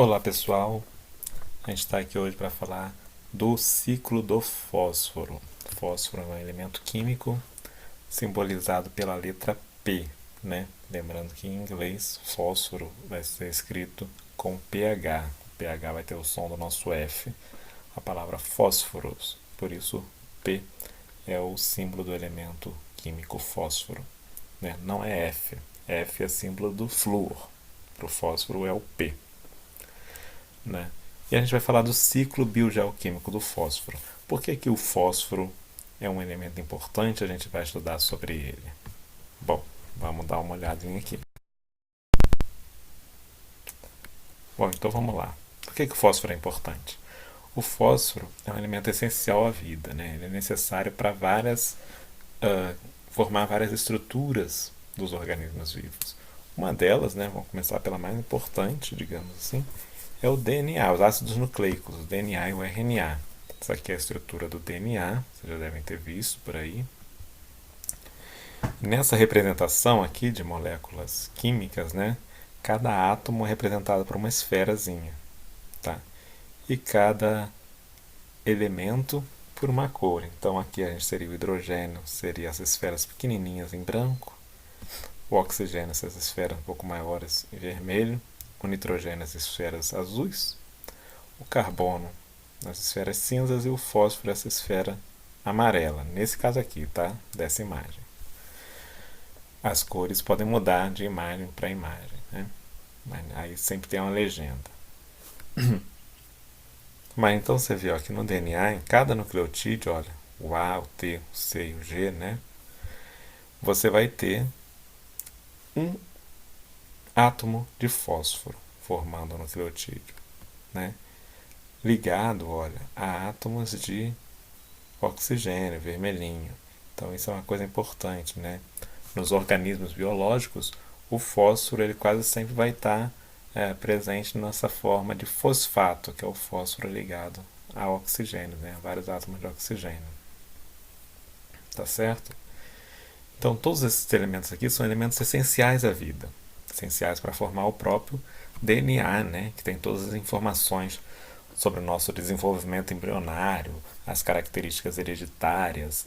Olá pessoal, a gente está aqui hoje para falar do ciclo do fósforo. Fósforo é um elemento químico simbolizado pela letra P, né? Lembrando que em inglês fósforo vai ser escrito com PH. O PH vai ter o som do nosso F, a palavra fósforos. Por isso P é o símbolo do elemento químico fósforo, né? Não é F. F é símbolo do flúor. Para o fósforo é o P. Né? E a gente vai falar do ciclo biogeoquímico do fósforo. Por que o fósforo é um elemento importante? A gente vai estudar sobre ele. Bom, vamos dar uma olhadinha aqui. Bom, então vamos lá. Por que o fósforo é importante? O fósforo é um elemento essencial à vida, né? Ele é necessário para formar várias estruturas dos organismos vivos. Uma delas, né, vamos começar pela mais importante, digamos assim, é o DNA, os ácidos nucleicos, o DNA e o RNA. Essa aqui é a estrutura do DNA, vocês já devem ter visto por aí. Nessa representação aqui de moléculas químicas, né, cada átomo é representado por uma esferazinha, tá? E cada elemento por uma cor. Então aqui a gente seria o hidrogênio, seria as esferas pequenininhas em branco, o oxigênio, essas esferas um pouco maiores em vermelho, o nitrogênio, as esferas azuis, o carbono, as esferas cinzas e o fósforo, essa esfera amarela. Nesse caso aqui, tá? Dessa imagem. As cores podem mudar de imagem para imagem, né? Mas aí sempre tem uma legenda. Mas então você viu aqui no DNA, em cada nucleotídeo, olha, o A, o T, o C e o G, né? Você vai ter um átomo de fósforo formando o nucleotídeo, né? Ligado, olha, a átomos de oxigênio, vermelhinho. Então isso é uma coisa importante, né? Nos organismos biológicos, o fósforo ele quase sempre vai estar presente nessa forma de fosfato, que é o fósforo ligado ao oxigênio, né? Vários átomos de oxigênio. Tá certo? Então todos esses elementos aqui são elementos essenciais à vida, essenciais para formar o próprio DNA, né? Que tem todas as informações sobre o nosso desenvolvimento embrionário, as características hereditárias,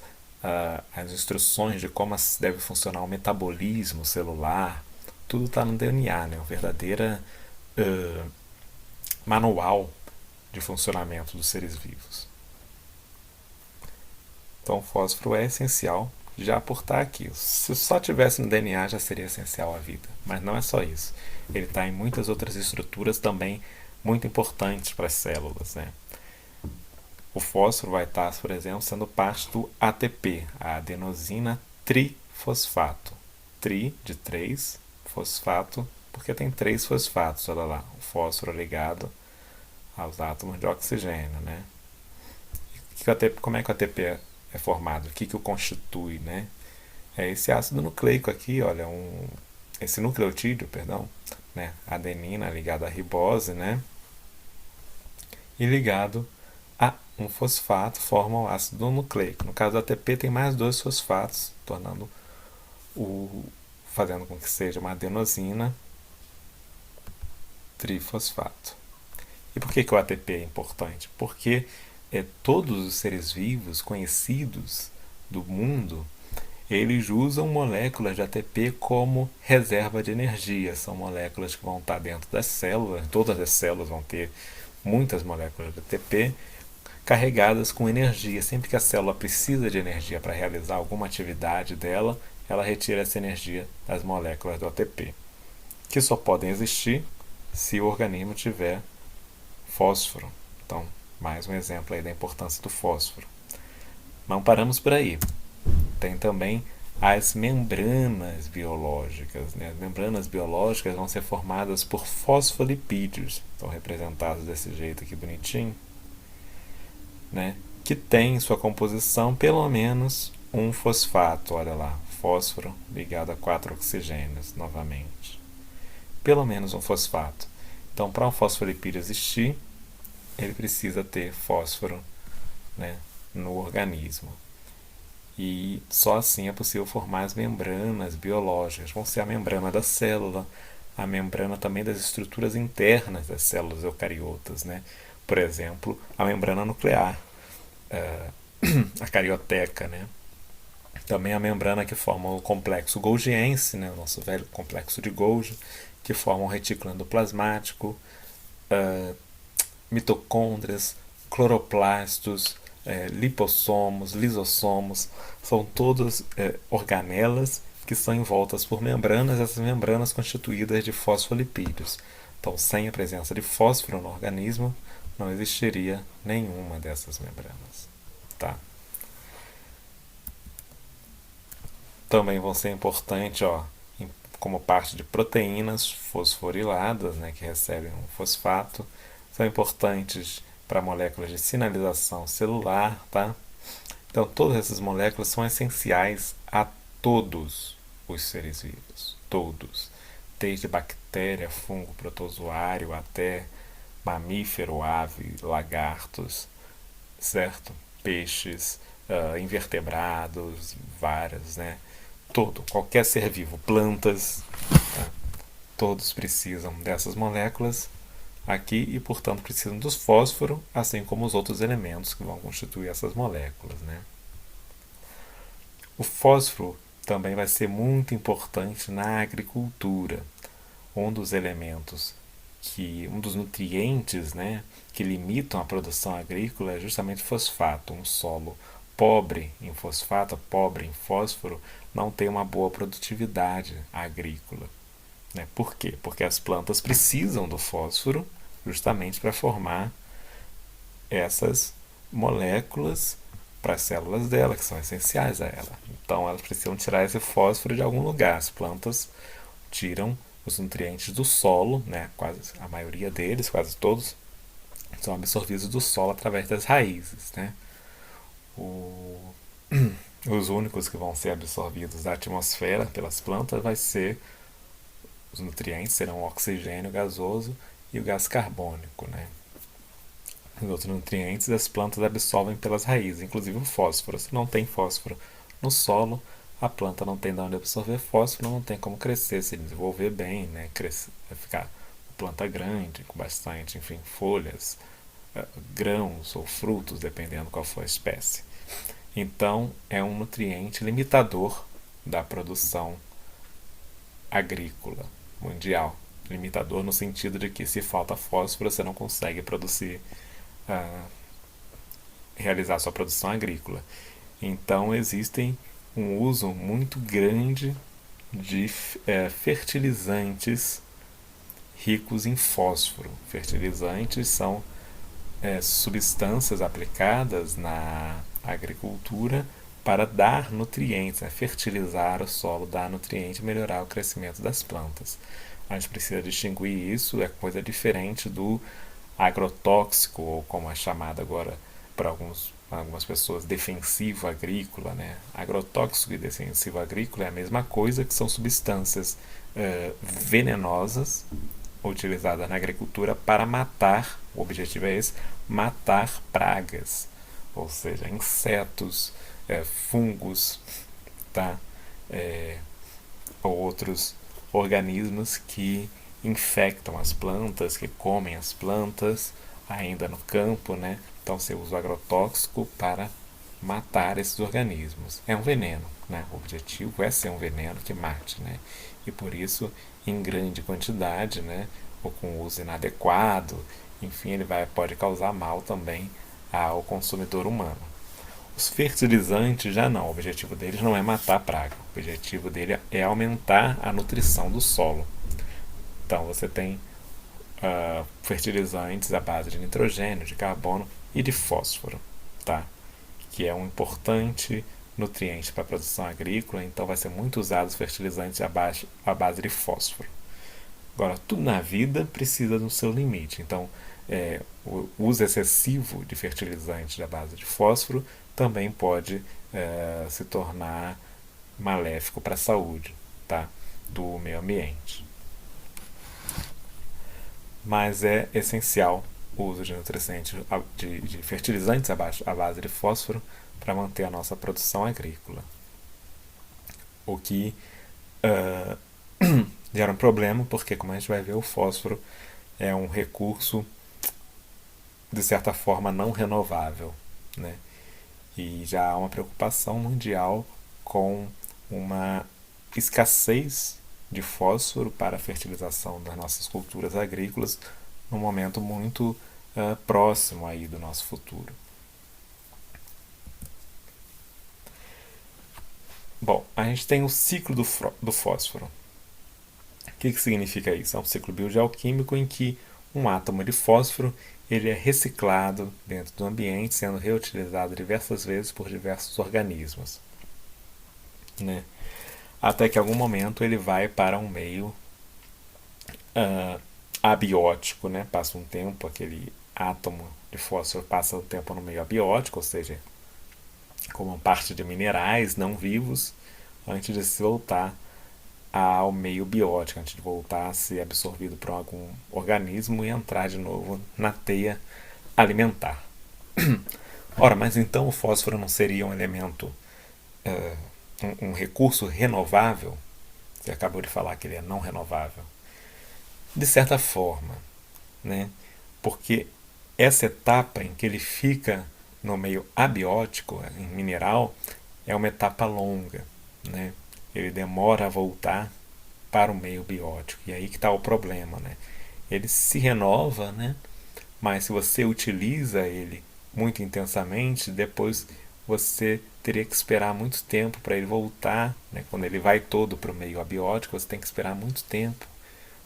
as instruções de como deve funcionar o metabolismo celular, tudo está no DNA, né? Uma verdadeira manual de funcionamento dos seres vivos. Então o fósforo é essencial já por estar aqui. Se só tivesse no DNA já seria essencial à vida, mas não é só isso. Ele está em muitas outras estruturas também muito importantes para as células, né? O fósforo vai estar, por exemplo, sendo parte do ATP, a adenosina trifosfato. Tri de 3, fosfato, porque tem 3 fosfatos, olha lá, o fósforo ligado aos átomos de oxigênio, né? Como é que o ATP é formado? O que o constitui, né? É esse ácido nucleico aqui, olha, esse nucleotídeo, perdão, né? Adenina ligada à ribose, né? E ligado a um fosfato forma o ácido nucleico. No caso do ATP tem mais 2 fosfatos, fazendo com que seja uma adenosina trifosfato. E por que o ATP é importante? Porque todos os seres vivos conhecidos do mundo, eles usam moléculas de ATP como reserva de energia. São moléculas que vão estar dentro das células, todas as células vão ter muitas moléculas de ATP carregadas com energia. Sempre que a célula precisa de energia para realizar alguma atividade dela, ela retira essa energia das moléculas do ATP, que só podem existir se o organismo tiver fósforo. Então, mais um exemplo aí da importância do fósforo. Não paramos por aí. Tem também as membranas biológicas, né? As membranas biológicas vão ser formadas por fosfolipídios, estão representados desse jeito aqui bonitinho, né? Que tem em sua composição pelo menos um fosfato, olha lá, fósforo ligado a 4 oxigênios novamente. Pelo menos um fosfato. Então, para um fosfolipídio existir, ele precisa ter fósforo, né, no organismo. E só assim é possível formar as membranas biológicas. Vão ser a membrana da célula, a membrana também das estruturas internas das células eucariotas, né? Por exemplo, a membrana nuclear, a carioteca, né? Também a membrana que forma o complexo golgiense, né? O nosso velho complexo de Golgi, que forma o retículo endoplasmático, uh, mitocôndrias, cloroplastos, lipossomos, lisossomos, são todas organelas que são envoltas por membranas, essas membranas constituídas de fosfolipídios. Então, sem a presença de fósforo no organismo, não existiria nenhuma dessas membranas. Tá? Também vão ser importantes, como parte de proteínas fosforiladas, né, que recebem um fosfato, são importantes para moléculas de sinalização celular, tá? Então, todas essas moléculas são essenciais a todos os seres vivos, todos, desde bactéria, fungo, protozoário até mamífero, ave, lagartos, certo? Peixes, invertebrados, várias, né? Qualquer ser vivo, plantas, tá? Todos precisam dessas moléculas aqui e, portanto, precisam dos fósforos, assim como os outros elementos que vão constituir essas moléculas, né? O fósforo também vai ser muito importante na agricultura. Um dos elementos um dos nutrientes, né, que limitam a produção agrícola é justamente o fosfato. Um solo pobre em fosfato, pobre em fósforo, não tem uma boa produtividade agrícola. Né? Por quê? Porque as plantas precisam do fósforo justamente para formar essas moléculas para as células dela, que são essenciais a ela. Então elas precisam tirar esse fósforo de algum lugar. As plantas tiram os nutrientes do solo, né? Quase a maioria deles, quase todos, são absorvidos do solo através das raízes, né? Os únicos que vão ser absorvidos da atmosfera pelas plantas vai ser os nutrientes, serão o oxigênio gasoso e o gás carbônico, né? Os outros nutrientes as plantas absorvem pelas raízes, inclusive o fósforo. Se não tem fósforo no solo, a planta não tem de onde absorver fósforo, não tem como crescer, se desenvolver bem, né? Crescer, vai ficar uma planta grande, com bastante, enfim, folhas, grãos ou frutos, dependendo qual for a espécie. Então, é um nutriente limitador da produção agrícola mundial. Limitador no sentido de que se falta fósforo, você não consegue produzir, realizar sua produção agrícola. Então, existem um uso muito grande de fertilizantes ricos em fósforo. Fertilizantes são substâncias aplicadas na agricultura para dar nutrientes, fertilizar o solo, dar nutrientes e melhorar o crescimento das plantas. A gente precisa distinguir isso, é coisa diferente do agrotóxico, ou como é chamado agora para algumas pessoas, defensivo agrícola, né? Agrotóxico e defensivo agrícola é a mesma coisa, que são substâncias venenosas utilizadas na agricultura para matar, o objetivo é esse, matar pragas, ou seja, insetos, fungos, tá? Ou outros organismos que infectam as plantas, que comem as plantas ainda no campo, né? Então você usa o agrotóxico para matar esses organismos. É um veneno, né? O objetivo é ser um veneno que mate, né? E por isso, em grande quantidade, né? Ou com uso inadequado, enfim, ele pode causar mal também ao consumidor humano. Os fertilizantes já não, o objetivo deles não é matar a praga, o objetivo dele é aumentar a nutrição do solo. Então você tem fertilizantes à base de nitrogênio, de carbono e de fósforo, tá? Que é um importante nutriente para a produção agrícola, então vai ser muito usado os fertilizantes à base de fósforo. Agora, tudo na vida precisa do seu limite, então o uso excessivo de fertilizantes à base de fósforo também pode se tornar maléfico para a saúde, tá? Do meio ambiente. Mas é essencial o uso de fertilizantes à base de fósforo para manter a nossa produção agrícola. O que gera um problema, porque, como a gente vai ver, o fósforo é um recurso, de certa forma, não renovável, né? E já há uma preocupação mundial com uma escassez de fósforo para a fertilização das nossas culturas agrícolas num momento muito próximo aí do nosso futuro. Bom, a gente tem o ciclo do fósforo. O que significa isso? É um ciclo biogeoquímico em que um átomo de fósforo ele é reciclado dentro do ambiente, sendo reutilizado diversas vezes por diversos organismos, né? Até que em algum momento ele vai para um meio abiótico, né? Passa um tempo, aquele átomo de fósforo passa um tempo no meio abiótico, ou seja, como parte de minerais não vivos, antes de se voltar ao meio biótico, antes de voltar a ser absorvido por algum organismo e entrar de novo na teia alimentar. Ora, mas então o fósforo não seria um elemento, um recurso renovável? Você acabou de falar que ele é não renovável. De certa forma, né? Porque essa etapa em que ele fica no meio abiótico, em mineral, é uma etapa longa, né? Ele demora a voltar para o meio biótico. E aí que está o problema, né? Ele se renova, né? Mas se você utiliza ele muito intensamente, depois você teria que esperar muito tempo para ele voltar, né? Quando ele vai todo para o meio abiótico, você tem que esperar muito tempo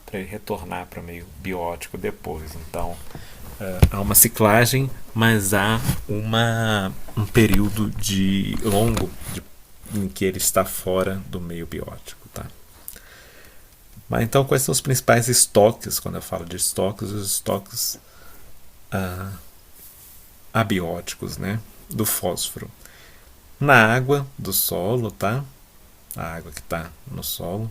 para ele retornar para o meio biótico depois. Então, há uma ciclagem, mas há um período longo em que ele está fora do meio biótico. Tá? Mas então, quais são os principais estoques? Quando eu falo de estoques, os estoques abióticos, né, do fósforo. Na água do solo, tá? A água que está no solo.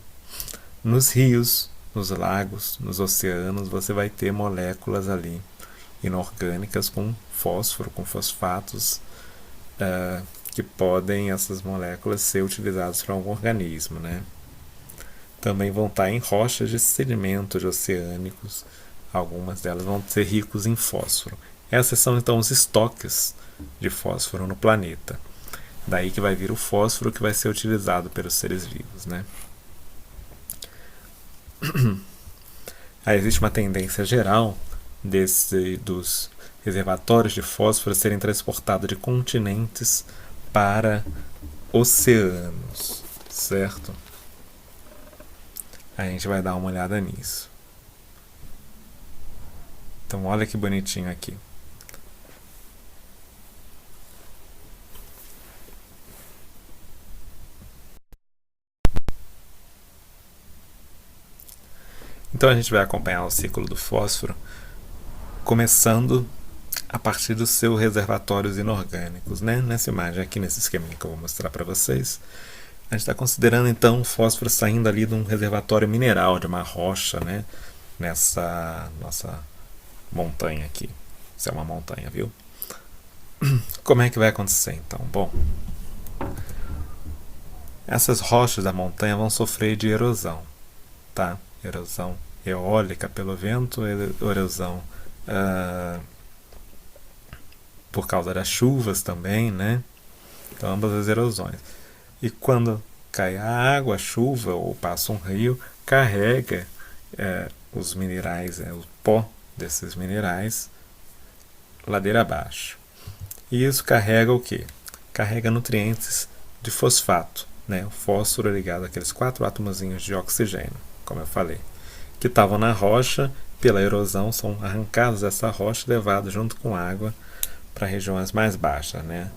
Nos rios, nos lagos, nos oceanos, você vai ter moléculas ali inorgânicas com fósforo, com fosfatos, que podem, essas moléculas, ser utilizadas por algum organismo, né? Também vão estar em rochas de sedimentos oceânicos, algumas delas vão ser ricos em fósforo. Esses são então os estoques de fósforo no planeta. Daí que vai vir o fósforo que vai ser utilizado pelos seres vivos, né? Aí existe uma tendência geral dos reservatórios de fósforo serem transportados de continentes para oceanos, certo? A gente vai dar uma olhada nisso. Então olha que bonitinho aqui. Então a gente vai acompanhar o ciclo do fósforo, começando a partir dos seus reservatórios inorgânicos, né? Nessa imagem aqui, nesse esquema que eu vou mostrar para vocês, a gente está considerando então o fósforo saindo ali de um reservatório mineral, de uma rocha, né? Nessa nossa montanha aqui. Isso é uma montanha, viu? Como é que vai acontecer então? Bom, essas rochas da montanha vão sofrer de erosão, tá? Erosão eólica pelo vento, erosão por causa das chuvas também, né? Então ambas as erosões. E quando cai a água, a chuva ou passa um rio, carrega os minerais, o pó desses minerais ladeira abaixo. E isso carrega o quê? Carrega nutrientes de fosfato, né? O fósforo ligado àqueles 4 átomozinhos de oxigênio, como eu falei, que estavam na rocha, pela erosão são arrancados dessa rocha e levados junto com água para regiões mais baixas, né?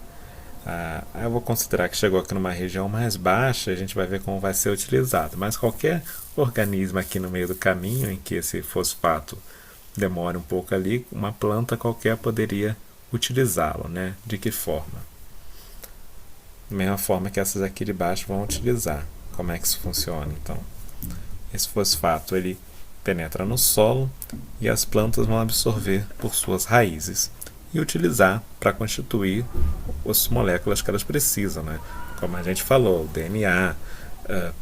Eu vou considerar que chegou aqui numa região mais baixa, a gente vai ver como vai ser utilizado, mas qualquer organismo aqui no meio do caminho em que esse fosfato demore um pouco ali, uma planta qualquer poderia utilizá-lo, né? De que forma? Da mesma forma que essas aqui de baixo vão utilizar. Como é que isso funciona, então? Esse fosfato ele penetra no solo e as plantas vão absorver por suas raízes e utilizar para constituir as moléculas que elas precisam, né? Como a gente falou, o DNA,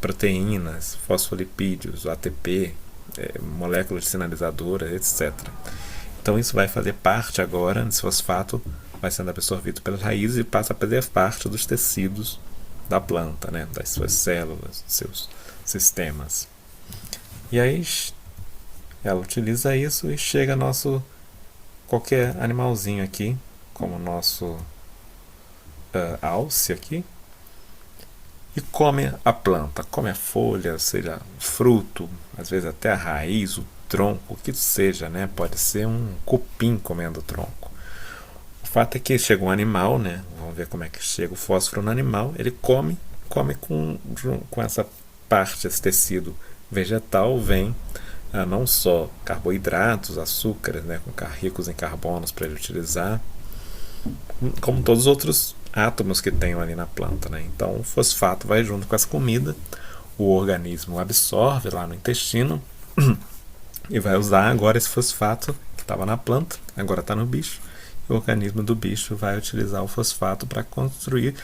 proteínas, fosfolipídios, ATP, moléculas sinalizadoras, etc. Então isso vai fazer parte agora, esse fosfato vai sendo absorvido pelas raízes e passa a fazer parte dos tecidos da planta, né? Das suas células, dos seus sistemas. E aí ela utiliza isso e chega nosso qualquer animalzinho aqui, como o nosso alce aqui, e come a planta, come a folha, seja fruto, às vezes até a raiz, o tronco, o que seja, né? Pode ser um cupim comendo o tronco. O fato é que chega um animal, né? Vamos ver como é que chega o fósforo no animal. Ele come com essa parte, esse tecido vegetal, vem não só carboidratos, açúcares, né? Ricos em carbonos para ele utilizar, como todos os outros átomos que tem ali na planta, né? Então o fosfato vai junto com essa comida, o organismo absorve lá no intestino e vai usar agora esse fosfato que estava na planta, agora está no bicho, e o organismo do bicho vai utilizar o fosfato para construir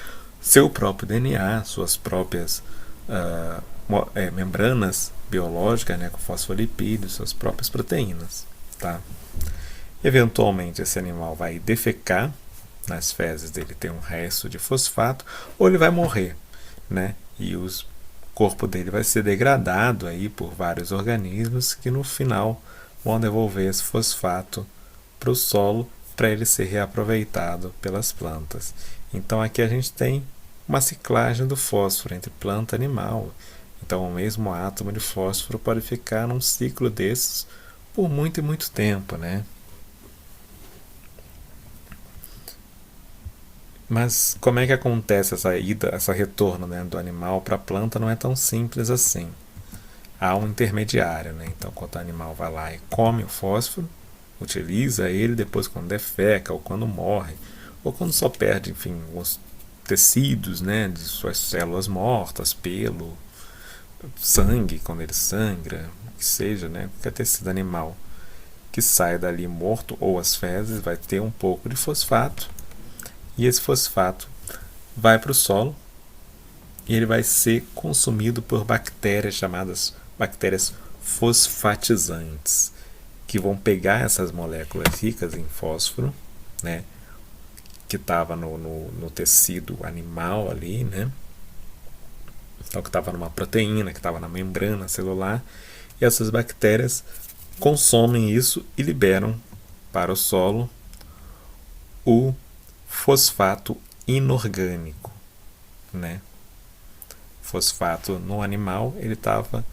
seu próprio DNA, suas próprias membranas biológicas, né, com fosfolipídios, suas próprias proteínas, tá? Eventualmente esse animal vai defecar, nas fezes dele tem um resto de fosfato, ou ele vai morrer, né? E o corpo dele vai ser degradado aí por vários organismos que no final vão devolver esse fosfato para o solo para ele ser reaproveitado pelas plantas. Então aqui a gente tem uma ciclagem do fósforo entre planta e animal. Então o mesmo átomo de fósforo pode ficar num ciclo desses por muito e muito tempo, né? Mas como é que acontece essa ida, esse retorno, né, do animal para a planta? Não é tão simples assim. Há um intermediário, né? Então, quando o animal vai lá e come o fósforo, utiliza ele depois quando defeca, ou quando morre, ou quando só perde, enfim, os tecidos, né, de suas células mortas, pelo, sangue, quando ele sangra, o que seja, né, qualquer tecido animal que sai dali morto, ou as fezes, vai ter um pouco de fosfato, e esse fosfato vai para o solo e ele vai ser consumido por bactérias chamadas bactérias fosfatizantes, que vão pegar essas moléculas ricas em fósforo, né, que estava no tecido animal ali, né, então que estava numa proteína, que estava na membrana celular, e essas bactérias consomem isso e liberam para o solo o fosfato inorgânico, né? Fosfato no animal, ele estava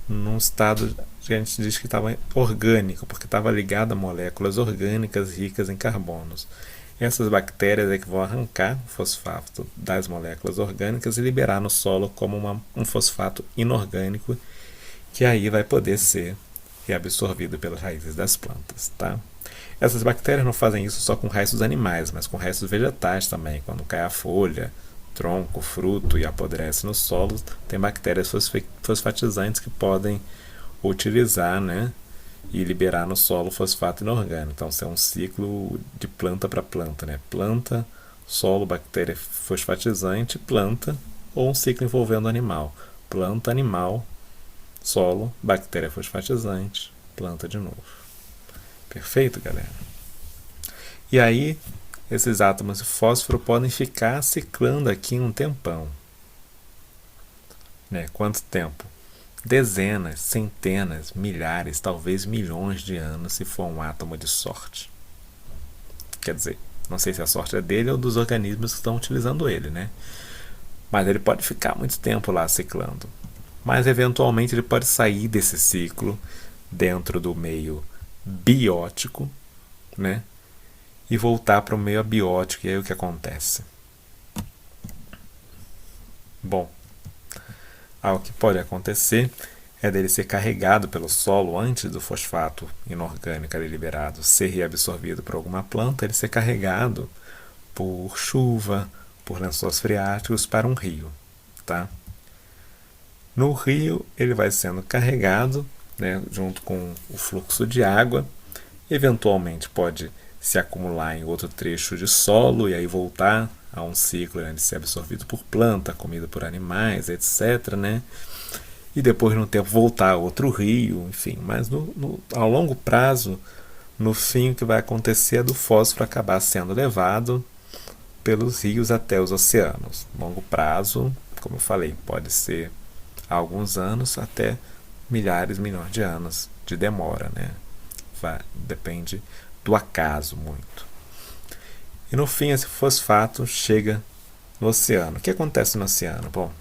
num estado que a gente diz que estava orgânico, porque estava ligado a moléculas orgânicas ricas em carbonos. Essas bactérias é que vão arrancar o fosfato das moléculas orgânicas e liberar no solo como um fosfato inorgânico, que aí vai poder ser reabsorvido pelas raízes das plantas, tá? Essas bactérias não fazem isso só com restos animais, mas com restos vegetais também. Quando cai a folha, tronco, fruto e apodrece no solo, tem bactérias fosfatizantes que podem utilizar, né, e liberar no solo fosfato inorgânico. Então, isso é um ciclo de planta para planta, né? Planta, solo, bactéria fosfatizante, planta, ou um ciclo envolvendo animal. Planta, animal, solo, bactéria fosfatizante, planta de novo. Perfeito, galera? E aí, esses átomos de fósforo podem ficar ciclando aqui um tempão. Né? Quanto tempo? Dezenas, centenas, milhares, talvez milhões de anos, se for um átomo de sorte. Quer dizer, não sei se a sorte é dele ou dos organismos que estão utilizando ele, né? Mas ele pode ficar muito tempo lá ciclando. Mas eventualmente ele pode sair desse ciclo dentro do meio biótico, né? E voltar para o meio abiótico. E aí o que acontece? Bom, o que pode acontecer é dele ser carregado pelo solo antes do fosfato inorgânico ali liberado ser reabsorvido por alguma planta, ele ser carregado por chuva, por lençóis freáticos para um rio, tá? No rio ele vai sendo carregado, né, junto com o fluxo de água, eventualmente pode se acumular em outro trecho de solo e aí voltar a um ciclo, né, de ser absorvido por planta, comido por animais, etc., né? E depois, no tempo, voltar a outro rio, enfim. Mas ao longo prazo, no fim, o que vai acontecer é do fósforo acabar sendo levado pelos rios até os oceanos. Longo prazo, como eu falei, pode ser há alguns anos até milhares, milhões de anos de demora, né? Depende do acaso muito. E no fim, esse fosfato chega no oceano. O que acontece no oceano? Bom,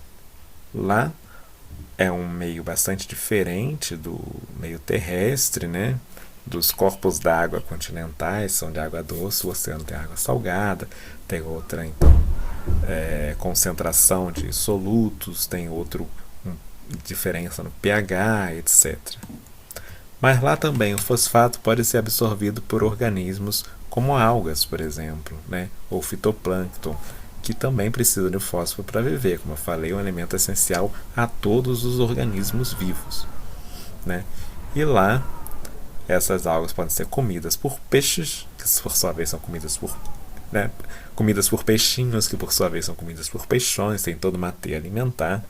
lá é um meio bastante diferente do meio terrestre, né? Dos corpos d'água continentais são de água doce, o oceano tem água salgada, tem outra então concentração de solutos, tem outro diferença no pH, etc. Mas lá também o fosfato pode ser absorvido por organismos como algas, por exemplo, né? Ou fitoplâncton, que também precisam de fósforo para viver. Como eu falei, é um elemento essencial a todos os organismos vivos, né? E lá, essas algas podem ser comidas por peixes, que por sua vez são comidas por, né, comidas por peixinhos, que por sua vez são comidas por peixões, tem toda uma teia alimentar.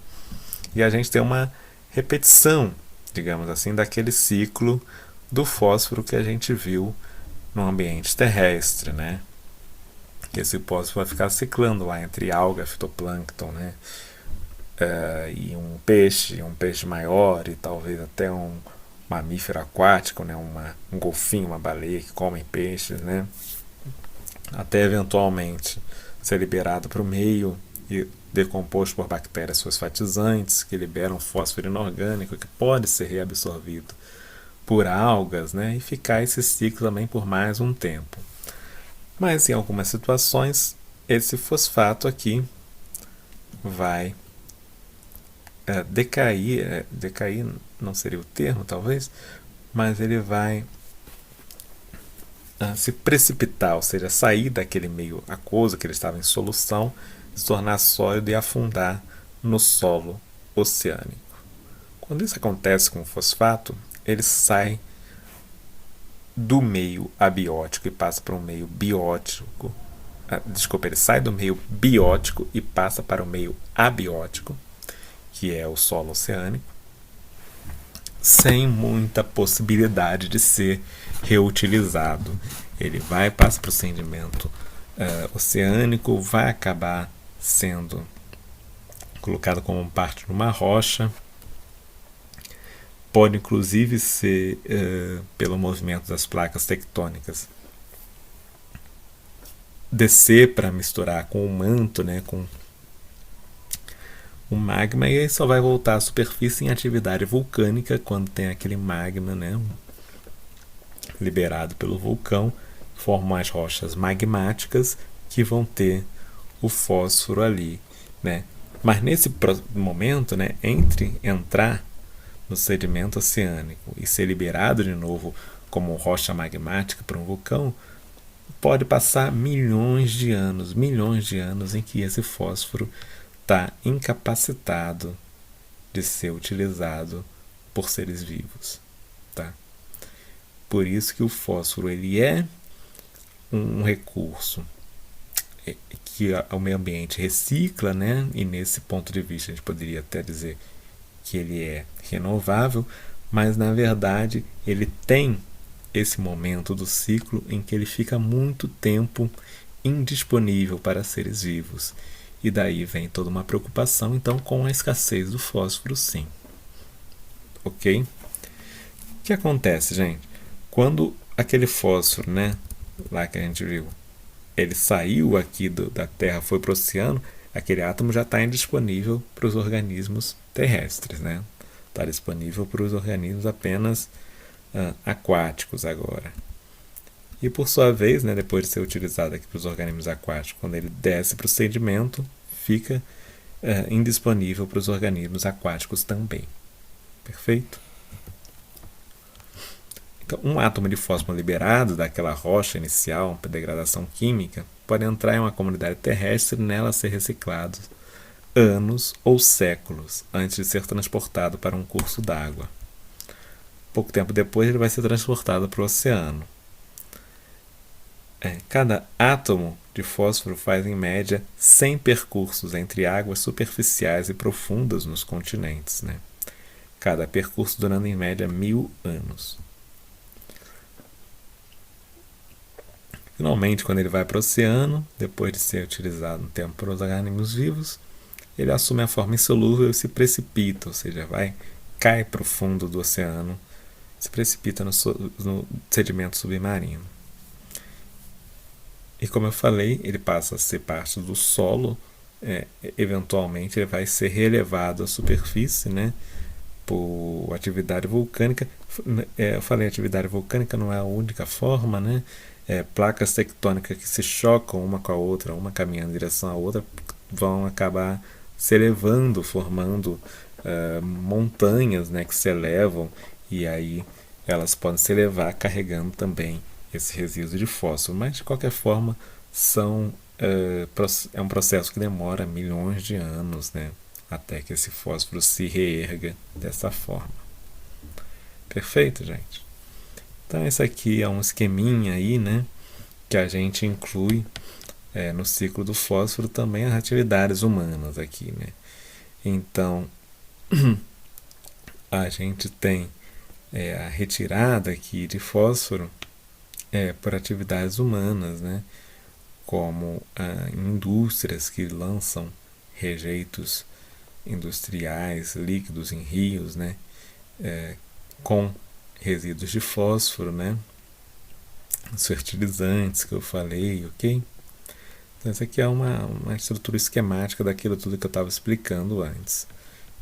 E a gente tem uma repetição, digamos assim, daquele ciclo do fósforo que a gente viu no ambiente terrestre, né? Que esse fósforo vai ficar ciclando lá entre alga, fitoplâncton, né? E um peixe maior e talvez até um mamífero aquático, né? Um golfinho, uma baleia que comem peixes, né? Até eventualmente ser liberado para o meio e decomposto por bactérias fosfatizantes que liberam fósforo inorgânico que pode ser reabsorvido por algas, né? E ficar esse ciclo também por mais um tempo. Mas em algumas situações esse fosfato aqui vai decair não seria o termo talvez, mas ele vai se precipitar, ou seja, sair daquele meio aquoso que ele estava em solução, se tornar sólido e afundar no solo oceânico. Quando isso acontece com o fosfato, ele sai do meio abiótico e passa para um meio biótico. Ele sai do meio biótico e passa para o meio abiótico, que é o solo oceânico, sem muita possibilidade de ser reutilizado. Ele passa para o sedimento oceânico, vai acabar sendo colocado como parte de uma rocha, pode inclusive ser, pelo movimento das placas tectônicas, descer para misturar com o manto, né, com o magma, e aí só vai voltar à superfície em atividade vulcânica, quando tem aquele magma, né, liberado pelo vulcão, formam as rochas magmáticas que vão ter o fósforo ali, né? Mas nesse momento, né, entre entrar no sedimento oceânico e ser liberado de novo como rocha magmática para um vulcão, pode passar milhões de anos em que esse fósforo está incapacitado de ser utilizado por seres vivos, tá? Por isso que o fósforo ele é um recurso que o meio ambiente recicla, né? E nesse ponto de vista a gente poderia até dizer que ele é renovável, mas na verdade ele tem esse momento do ciclo em que ele fica muito tempo indisponível para seres vivos. E daí vem toda uma preocupação então com a escassez do fósforo, sim. Ok? O que acontece, gente? Quando aquele fósforo, né, lá que a gente viu, ele saiu aqui da Terra, foi para o oceano, aquele átomo já está indisponível para os organismos terrestres, né? Está disponível para os organismos apenas aquáticos agora. E por sua vez, né, depois de ser utilizado aqui para os organismos aquáticos, quando ele desce para o sedimento, fica indisponível para os organismos aquáticos também. Perfeito? Então, um átomo de fósforo liberado daquela rocha inicial, para degradação química, pode entrar em uma comunidade terrestre e nela ser reciclado anos ou séculos antes de ser transportado para um curso d'água. Pouco tempo depois ele vai ser transportado para o oceano. cada átomo de fósforo faz em média 100 percursos entre águas superficiais e profundas nos continentes, né? Cada percurso durando em média 1000 anos. Finalmente, quando ele vai para o oceano, depois de ser utilizado um tempo por organismos vivos, ele assume a forma insolúvel e se precipita, ou seja, cai para o fundo do oceano, se precipita no sedimento submarino. E como eu falei, ele passa a ser parte do solo, eventualmente ele vai ser relevado à superfície, né, por atividade vulcânica. Eu falei, atividade vulcânica não é a única forma, né? Placas tectônicas que se chocam uma com a outra, uma caminhando em direção à outra, vão acabar se elevando, formando montanhas, né, que se elevam, e aí elas podem se elevar carregando também esse resíduo de fósforo. Mas de qualquer forma é um processo que demora milhões de anos, né, até que esse fósforo se reerga dessa forma. Perfeito, gente? Então esse aqui é um esqueminha aí, né, que a gente inclui no ciclo do fósforo também as atividades humanas aqui, né? Então a gente tem a retirada aqui de fósforo por atividades humanas, né? Como indústrias que lançam rejeitos industriais líquidos em rios, né? Com resíduos de fósforo, né? Os fertilizantes que eu falei, ok? Então, essa aqui é uma estrutura esquemática daquilo tudo que eu estava explicando antes,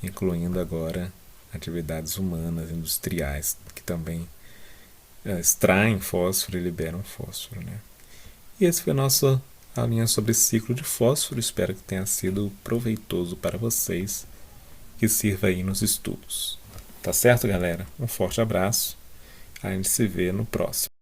incluindo agora atividades humanas, industriais, que também extraem fósforo e liberam fósforo, né? E esse foi a nossa aulinha sobre ciclo de fósforo. Espero que tenha sido proveitoso para vocês, que sirva aí nos estudos. Tá certo, galera? Um forte abraço. A gente se vê no próximo.